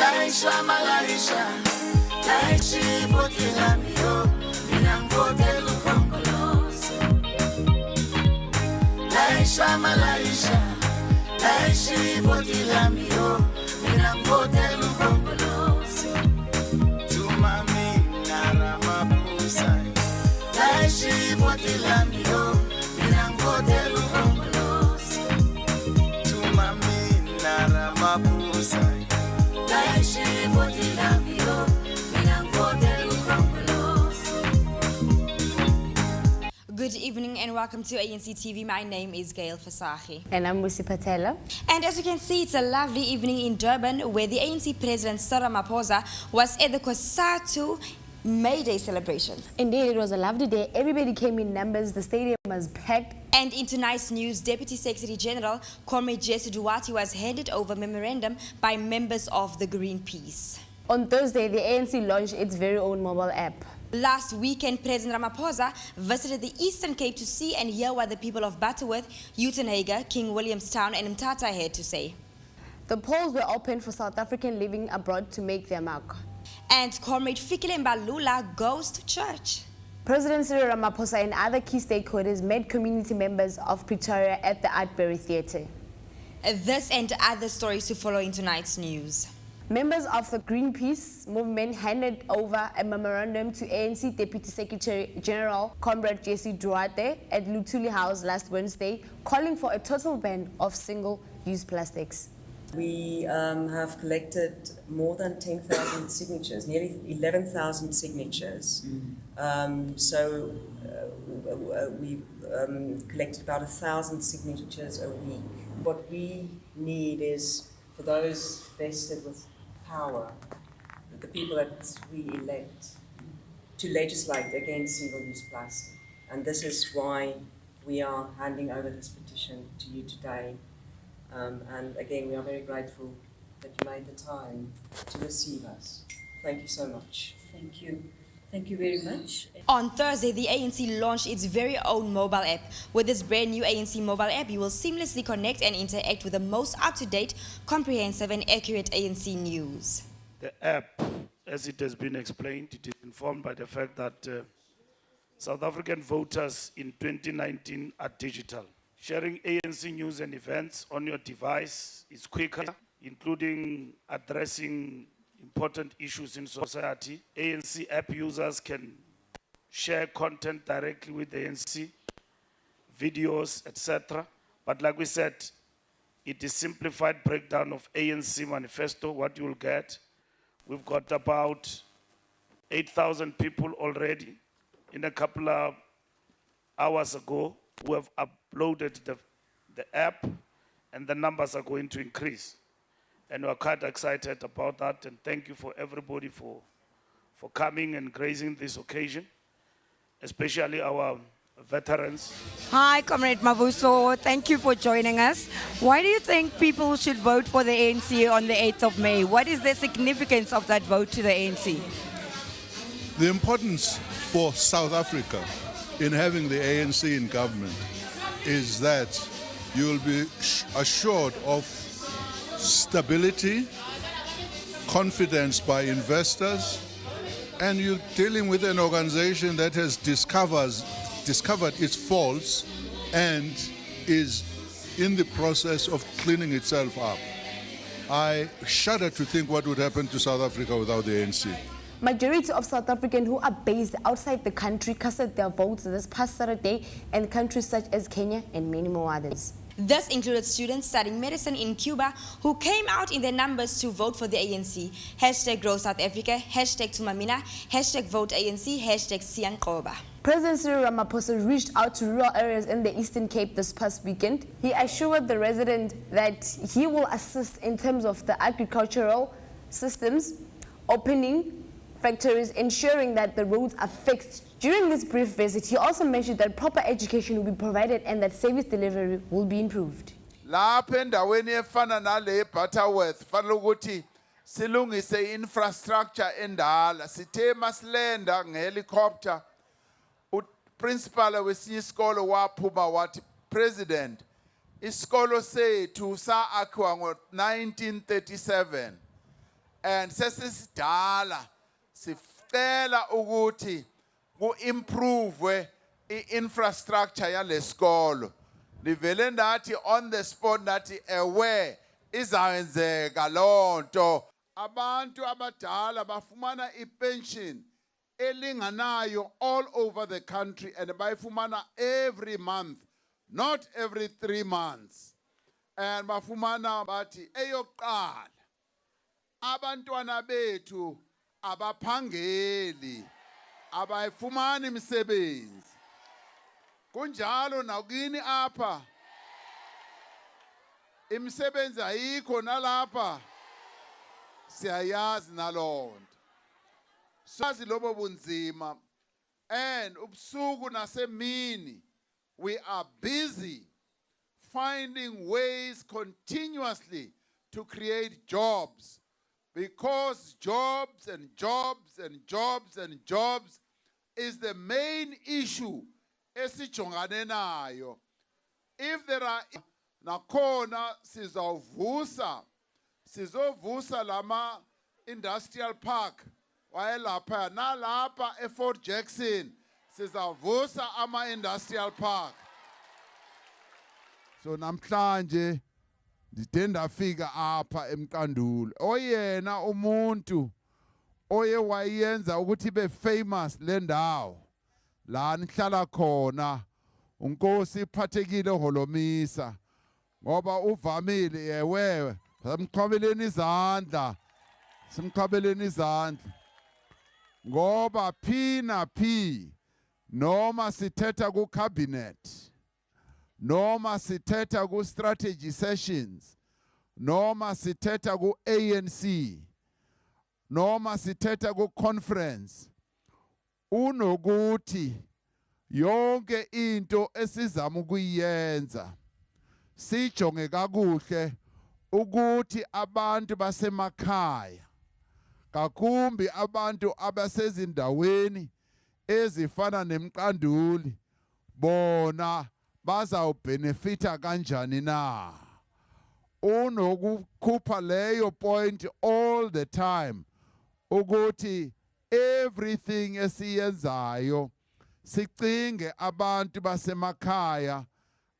Laisha malaisha, laishi votela mio, minangvotela ukhongolose. Laisha malaisha, laishi votela mio, minangvotela ukhongolose. Tumami naramapusa, laishi votela mio, minangvotela ukhongolose. Tumami naramapusa. Good evening and welcome to ANC TV. My name is Gail Fasahi. And I'm Musi Patella. And as you can see, it's a lovely evening in Durban where the ANC President Cyril Ramaphosa was at the COSATU May Day celebrations. Indeed, it was a lovely day. Everybody came in numbers. The stadium was packed. And in tonight's news, Deputy Secretary General Comrade Jesse Duarte was handed over memorandum by members of the Greenpeace. On Thursday, the ANC launched its very own mobile app. Last weekend, President Ramaphosa visited the Eastern Cape to see and hear what the people of Butterworth, Uitenhage, King Williamstown and Mthatha had to say. The polls were open for South African living abroad to make their mark. And Comrade Fikile Mbalula goes to church. President Cyril Ramaphosa and other key stakeholders met community members of Pretoria at the Artbury Theatre. This and other stories to follow in tonight's news. Members of the Greenpeace movement handed over a memorandum to ANC Deputy Secretary General Comrade Jesse Duarte at Luthuli House last Wednesday, calling for a total ban of single-use plastics. We have collected more than 10,000 signatures, nearly 11,000 signatures. We collected about 1,000 signatures a week. What we need is for those vested with power, the people that we elect, to legislate against single-use plastic. And this is why we are handing over this petition to you today. And again, we are very grateful that you made the time to receive us. Thank you so much. Thank you. Thank you very much. On Thursday, the ANC launched its very own mobile app. With this brand new ANC mobile app, you will seamlessly connect and interact with the most up-to-date, comprehensive and accurate ANC news. The app, as it has been explained, it is informed by the fact that South African voters in 2019 are digital. Sharing ANC news and events on your device is quicker, including addressing important issues in society. ANC app users can share content directly with the ANC, videos, etc. But like we said, it is simplified breakdown of ANC manifesto, what you will get. We've got about 8,000 people already in a couple of hours ago who have uploaded the app, and the numbers are going to increase. And we're quite excited about that, and thank you for everybody for coming and gracing this occasion, especially our veterans. Hi, Comrade Mavuso. Thank you for joining us. Why do you think people should vote for the ANC on the 8th of May? What is the significance of that vote to the ANC? The importance for South Africa in having the ANC in government is that you will be assured of stability, confidence by investors, and you're dealing with an organization that has discovered its faults and is in the process of cleaning itself up. I shudder to think what would happen to South Africa without the ANC. Majority of South Africans who are based outside the country casted their votes this past Saturday in countries such as Kenya and many more others. This included students studying medicine in Cuba who came out in their numbers to vote for the ANC. Hashtag Grow South Africa, hashtag Tumamina, hashtag Vote ANC, hashtag Siyanqoba. President Cyril Ramaphosa reached out to rural areas in the Eastern Cape this past weekend. He assured the resident that he will assist in terms of the agricultural systems, opening factories, ensuring that the roads are fixed. During this brief visit, he also mentioned that proper education will be provided and that service delivery will be improved. Lapha endaweni efana nale Butterworth fanele ukuthi silungise infrastructure endala. Sithe masilenda ngehelicopter uprincipal wesinye isikolo waphuma wathi, President, isikolo sethu saakhiwa ngo-1937 and sesisidala sicela ukuthi ku-improve i-infrastructure yalesikolo. Livele ndathi on the spot ndathi ewe izawenzeka lonto. Abantu abadala bafumana ipension elinganayo all over the country and bayifumana every month, not every 3 months. And bafumana bathi eyokuqala abantwana bethu abaphangeli abayifumani imisebenzi. Kunjalo nakini apha imisebenzi ayikho nalapha siyayazi nalonto. Sazi lobo bunzima and ubusuku nasemini we are busy finding ways continuously to create jobs, because jobs and jobs and jobs and jobs is the main issue esijongane nayo. If there are nakhona sizovusa lama industrial park wayelapha nalapha eFort Jackson sizavusa ama industrial park. So namhlanje ndide ndafika apha eMqanduli oyena umuntu oye wayenza ukuthi be famous le ndawo la nihlala khona uNkosi Phathekile Holomisa, ngoba uvamile yewe simqhabeleni izandla ngoba phi noma sithetha ku cabinet, noma sithetha ku strategy sessions, noma sithetha ku ANC, noma sithetha ku conference, unokuthi yonke into esizama ukuyenza sijonge kakuhle ukuthi abantu basemakhaya, kakumbi abantu abasezindaweni ezifana neMqanduli, bona bazawubenefita kanjani na. Unokukhupha leyo point all the time ukuthi everything esiyenzayo sicinge abantu basemakhaya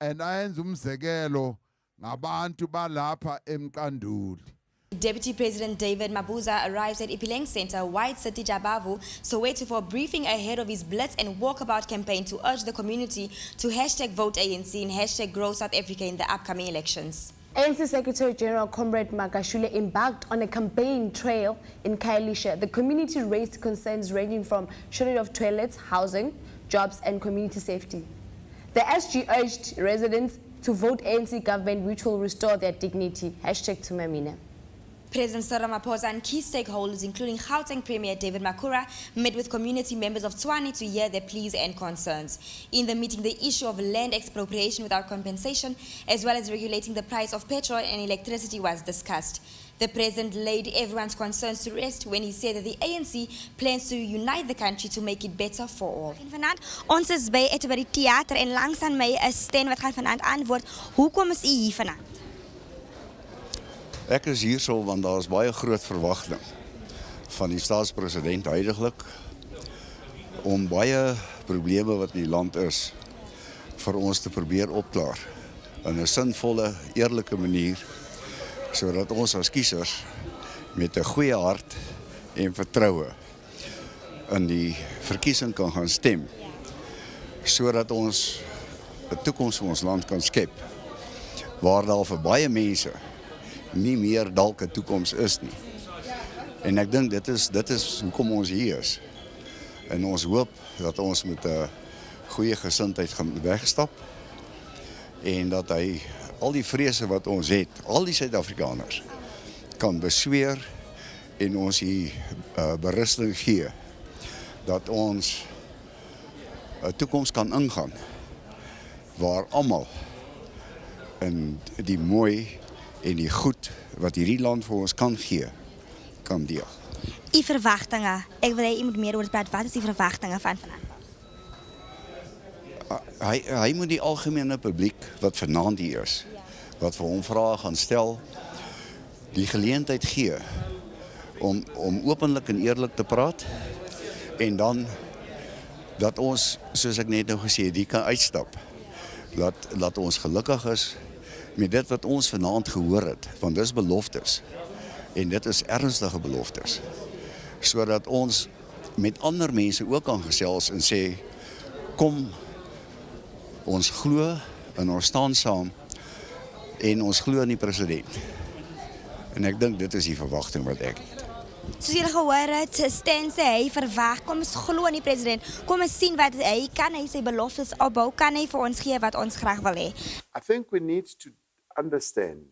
and ayenza umzekelo ngabantu balapha eMqanduli. Deputy President David Mabuza arrives at Ipileng Center, White City, Jabavu, Soweto for a briefing ahead of his Blitz and Walkabout campaign to urge the community to #vote ANC and #grow South Africa in the upcoming elections. ANC Secretary General Comrade Magashule embarked on a campaign trail in Khayelitsha. The community raised concerns ranging from shortage of toilets, housing, jobs, and community safety. The SG urged residents to vote ANC government, which will restore their dignity. #Tumamina. President Cyril Ramaphosa and key stakeholders, including Gauteng Premier David Makura, met with community members of Tshwane to hear their pleas and concerns. In the meeting, the issue of land expropriation without compensation, as well as regulating the price of petrol and electricity, was discussed. The president laid everyone's concerns to rest when he said that the ANC plans to unite the country to make it better for all. Vanaand, ons is by die theater en langs aan my is Sten wat gaan vanaand antwoord. Hoekom is u hier vanaand? Ek is hier so want daar is baie groot verwagting van die staatspresident huidiglik om baie probleme wat in die land is vir ons te probeer opklaar in 'n sinvolle, eerlike manier, sodat ons as kiesers met 'n goeie hart en vertroue in die verkiesing kan gaan stem, sodat ons 'n toekoms vir ons land kan skep waar daar vir baie mense nie meer dalk 'n toekoms is nie. En ek dink dit is hoekom ons hier is. En ons hoop dat ons met 'n goeie gesindheid gaan wegstap en dat hy al die vrese wat ons het, al die Suid-Afrikaners kan besweer en ons hier berusting gee dat ons 'n toekoms kan ingaan waar almal in die mooi en die goed wat hierdie land vir ons kan gee, kan deel. U verwagtinge. Ek wil hê u moet meer oor praat. Wat is die verwagtinge van vanaand? Hy moet die algemene publiek wat vanaand hier is, wat vir hom vrae gaan stel, die geleentheid gee om openlik en eerlik te praat en dan dat ons, soos ek net nou gesê het, die kan uitstap. Laat ons gelukkig is met dit wat ons vanaand gehoor het, want dis beloftes en dit is ernstige beloftes, sodat ons met ander mense ook kan gesels en sê, kom, ons glo en ons staan saam en ons glo in die president. En ek dink dit is die verwagting wat ek het. Soos julle gehoor het, Stan sê hy verwag, kom ons glo in die president, kom ons sien wat hy kan, hy sy beloftes opbou, kan hy vir ons gee wat ons graag wil hê. I think we need to understand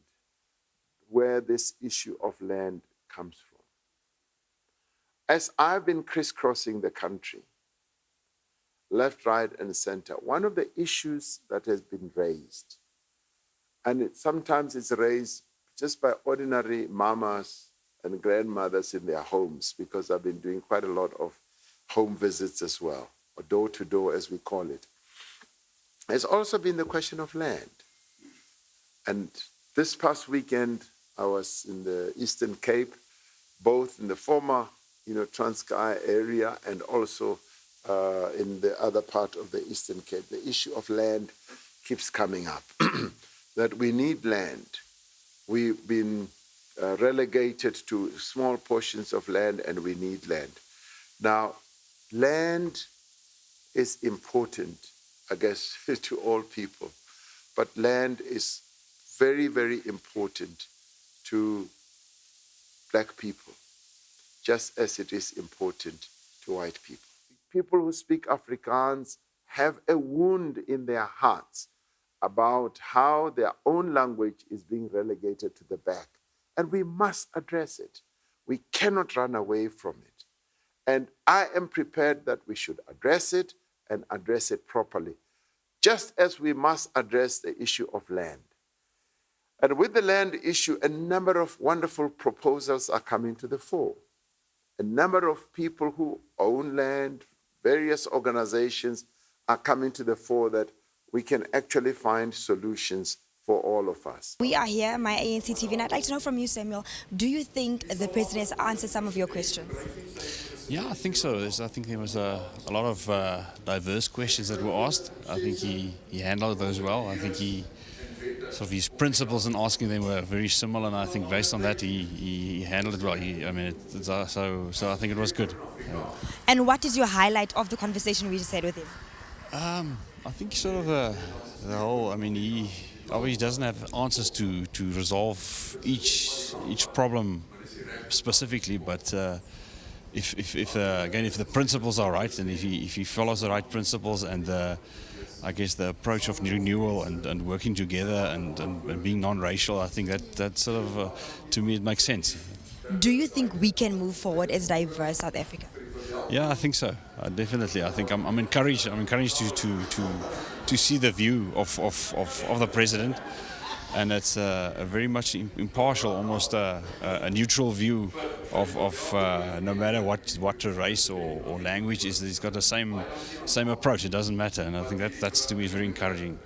where this issue of land comes from. As I've been crisscrossing the country, left, right, and center, one of the issues that has been raised, and sometimes it's raised just by ordinary mamas and grandmothers in their homes, because I've been doing quite a lot of home visits as well, or door-to-door as we call it, has also been the question of land. And this past weekend, I was in the Eastern Cape, both in the former Transkei area and also in the other part of the Eastern Cape. The issue of land keeps coming up, that we need land. We've been relegated to small portions of land and we need land. Now, land is important, I guess, to all people, but land is very, very important to black people, just as it is important to white people. People who speak Afrikaans have a wound in their hearts about how their own language is being relegated to the back. And we must address it. We cannot run away from it. And I am prepared that we should address it and address it properly, just as we must address the issue of land. And with the land issue, a number of wonderful proposals are coming to the fore. A number of people who own land, various organizations are coming to the fore that we can actually find solutions for all of us. We are here, my ANC TV, and I'd like to know from you, Samuel, do you think the president has answered some of your questions? Yeah, I think so. I think there was a lot of diverse questions that were asked. I think he handled those well. I think sort of his principles in asking them were very similar, and I think based on that he handled it well. So I think it was good. And what is your highlight of the conversation we just had with him? I think sort of the whole. he obviously doesn't have answers to resolve each problem specifically, but if the principles are right, and if he follows the right principles and I guess the approach of renewal and working together and being non-racial, I think that sort of to me it makes sense. Do you think we can move forward as diverse South Africa? Yeah, I think so. Definitely. I think I'm encouraged. I'm encouraged to see the view of the president, and it's a very much impartial, almost a neutral view of no matter what race or language is. He's got the same approach. It doesn't matter, and I think that's to me very encouraging.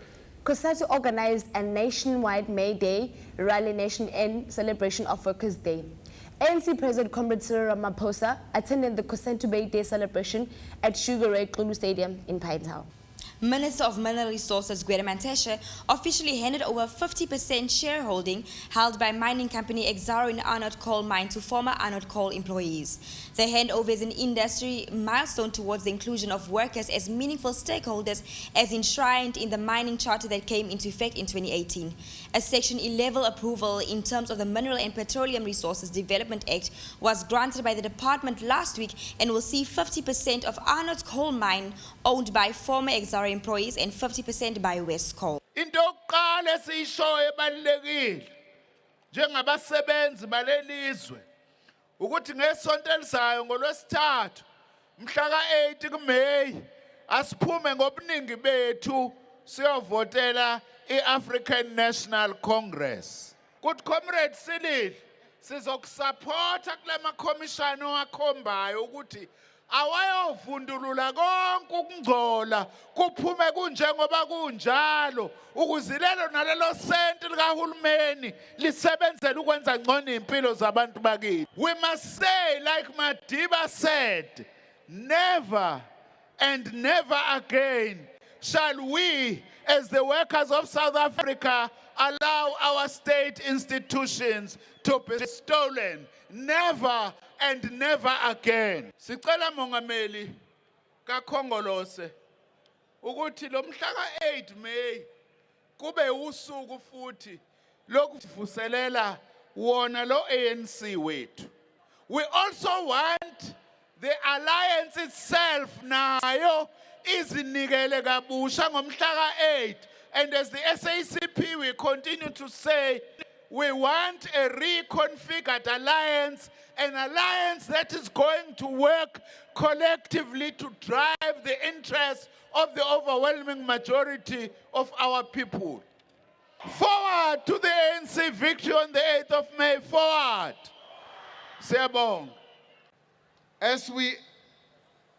COSATU organized a nationwide May Day rally nation in celebration of Workers' Day. ANC President Comrade Cyril Ramaphosa attended the COSATU May Day celebration at Sugar Ray Xulu Stadium in Pinetown. Minister of Mineral Resources Gwede Mantashe officially handed over 50% shareholding held by mining company Exxaro in Arnold Coal Mine to former Arnold Coal employees. The handover is an industry milestone towards the inclusion of workers as meaningful stakeholders as enshrined in the mining charter that came into effect in 2018. A Section 11 approval in terms of the Mineral and Petroleum Resources Development Act was granted by the department last week and will see 50% of Arnold Coal Mine owned by former Exxaro employees and 50% by West Coal. Into yokuqala esiyishoyo ebalulekile njengabasebenzi balelizwe ukuthi ngesonto elizayo ngolwesithathu mhla ka-8 kuMeyi asiphume ngobuningi bethu siyovotela i-African National Congress. Kuthi Comrade Cyril sizokusupporta kula makhomishana owakhombayo ukuthi awayovundulula konke ukungcola kuphume kunjengoba kunjalo ukuze lelo nalelo senti likahulumeni lisebenzele ukwenza ngcono impilo zabantu bakithi. We must say like Madiba said, never and never again shall we as the workers of South Africa allow our state institutions to be stolen. Never and never again. Sicela mongameli kaKhongolose ukuthi lo mhla ka-8 May kube usuku futhi lokuvuselela wona lo ANC wethu. We also want the alliance itself nayo izinikele kabusha ngomhla ka-8, and as the SACP we continue to say we want a reconfigured alliance, an alliance that is going to work collectively to drive the interests of the overwhelming majority of our people. Forward to the ANC victory on the 8th of May, forward. Siyabonga. As we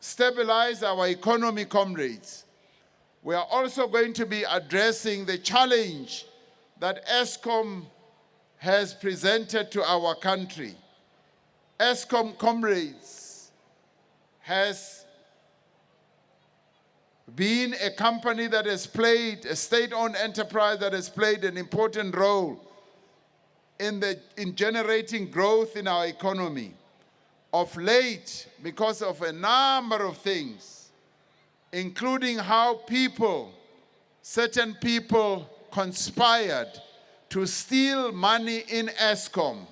stabilize our economy, comrades, we are also going to be addressing the challenge that Eskom has presented to our country. Eskom, comrades, has been a company that has played, a state-owned enterprise that has played an important role in generating growth in our economy. Of late, because of a number of things, including how certain people conspired to steal money in Eskom.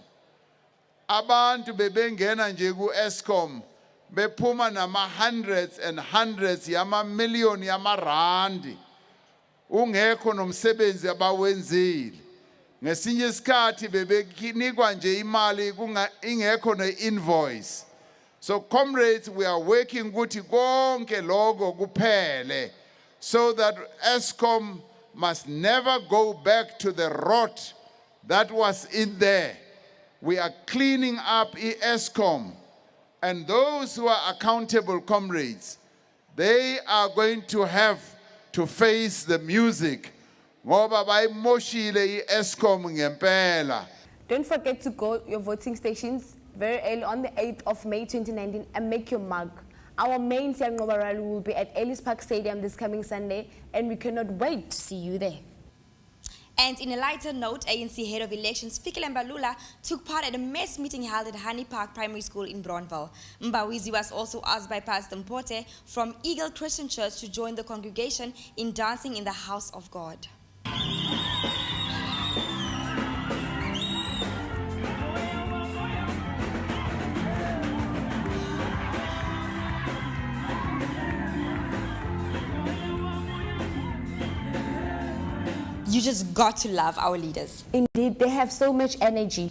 Abantu bebengena nje ku Eskom bephuma nama hundreds and hundreds yama million yama randi. Ungekho nomsebenzi abawenzile. Ngesinye isikhathi bebekinikwa nje imali ingekho ne-invoice. So comrades, we are working ukuthi konke lokho kuphele so that Eskom must never go back to the rot that was in there. We are cleaning up Eskom, and those who are accountable, comrades, they are going to have to face the music. Don't forget to go your voting stations very early on the 8th of May 2019 and make your mark. Our main Siyanqoba rally will be at Ellis Park Stadium this coming Sunday, and we cannot wait to see you there. And in a lighter note, ANC head of elections Fikile Mbalula took part at a mass meeting held at Honey Park Primary School in Bronville. Mbawizi was also asked by Pastor Mpote from Eagle Christian Church to join the congregation in dancing in the house of God. You just got to love our leaders. Indeed, they have so much energy.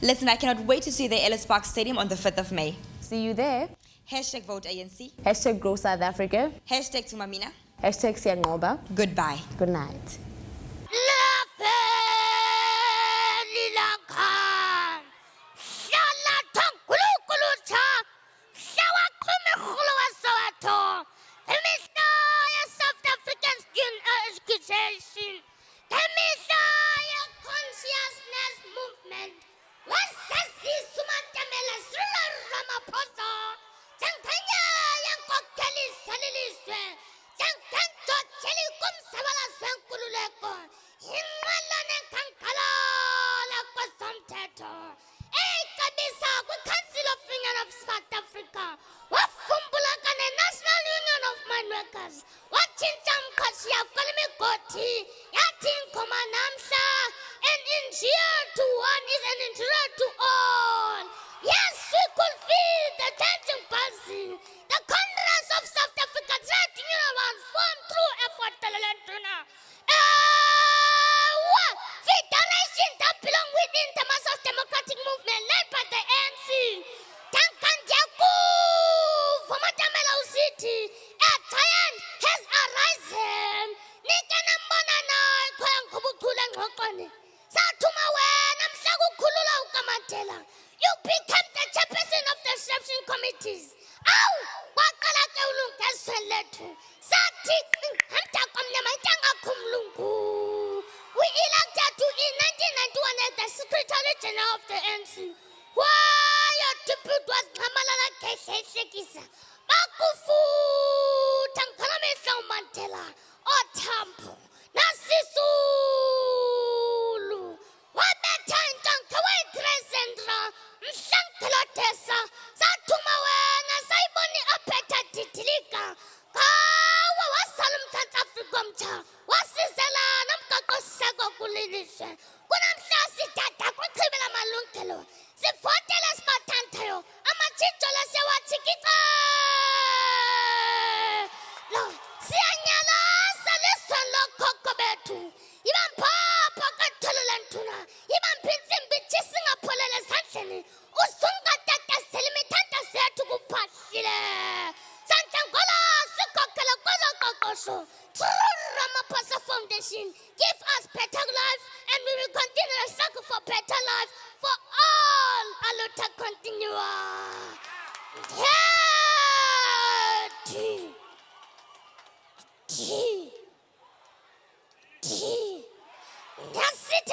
Listen, I cannot wait to see you there at Ellis Park Stadium on the 5th of May. See you there. Hashtag vote ANC. Hashtag grow South Africa. Hashtag Tumamina. Hashtag Siyanqoba. Goodbye. Good night. You became the chairperson of the reception committees. Ow! in 1991 as the Secretary General of the ANC. Why your tribute was Kamalala Keshekisa. Bakufu Tankalamesa Mandela or Tampo. Nasisulu. Wabeta in Tankaway Tresendra. Mshankalotesa. Satumawena Saiboni Apeta Titilika. Kawa wasalum Tatafrikomcha. Wasizela Namkakosako Kulinisha. Kunamshasi Tata Kukimela Malunkelo. Sifotela Smatantayo. Amachichola Sewa Chikita. Sianyala Salison Lo Kokobetu. Iman Papa Katulantuna. Iman Pinsim Bichissing a Polele Sansani. Usunga Tata Selimitanta Setu Pashile. Santangola Sukokala Kokosho. Ramaphosa Foundation. Give us better life and we will continue to struggle for better life for all. Aluta continua. That's it.